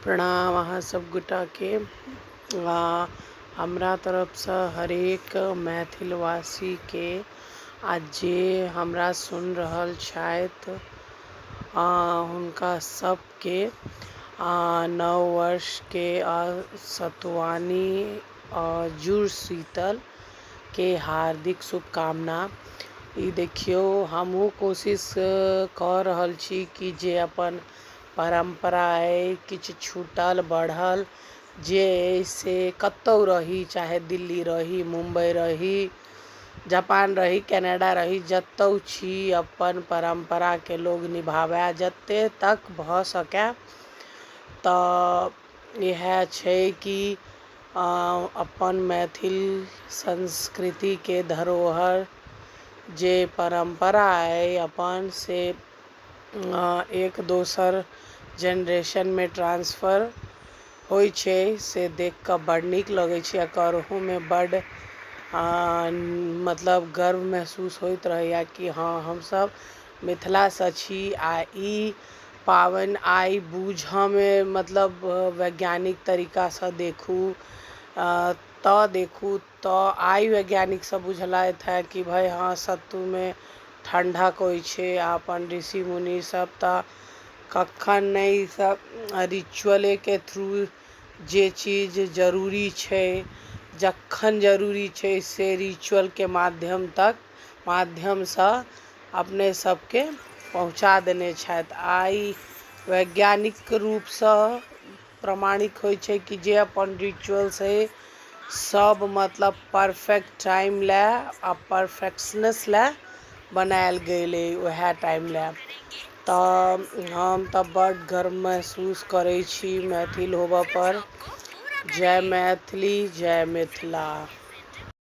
प्रणाम अहाँ सब गोटा के। हमरा तरफ से हरेक मैथिलवासी के आ जे हमरा सुन रहल छथि हुनका सबके नव वर्ष के सतुआनी जुड़ शीतल के हार्दिक शुभकामना। ई देखियो हमहूँ कोशिश कऽ रहल छी कि जे अपन परंपरा अइ किछु छूटल बढ़ल जे से कतौ रही, चाहे दिल्ली रही, मुंबई रही, जापान रही, कनाडा रही, जतौ छी अपन परंपरा के लोग निभाबै जते तक भऽ सकै। तऽ इएह छै कि अपन मैथिल संस्कृति के धरोहर जे परंपरा अइ अपन से एक दोसर जनरेशन में ट्रांसफ़र होइ छै से देख कऽ बड़ नीक लगै छै आ करहु में बड़ मतलब गर्व महसूस होइत रहैया कि हाँ हमसब मिथिला से छी। आ ई पाबनि आइ बूझऽ में मतलब वैज्ञानिक तरीका से देखू तऽ आइ वैज्ञानिक सब बुझलथि है कि भाई हाँ सत्तू में ठंडक होइ छै। अपन ऋषि मुनि सब तऽ कखन नहीं सब रिचुअले के थ्रू जे चीज जरूरी छै जखन जरूरी छै से रिचुअल के माध्यम से अपने सबके पहुँचा देने छथि। आइ वैज्ञानिक रूप से प्रमाणिक होइ छै कि जे अपन रिचुअल से सब मतलब परफेक्ट टाइम ला आ परफेक्शनेस ला बनायल गेलै वह टाइम ला। तऽ हम तऽ बड़ गर्व महसूस करै छी मैथिल होबऽ पर। जय मैथिली, जय मिथिला।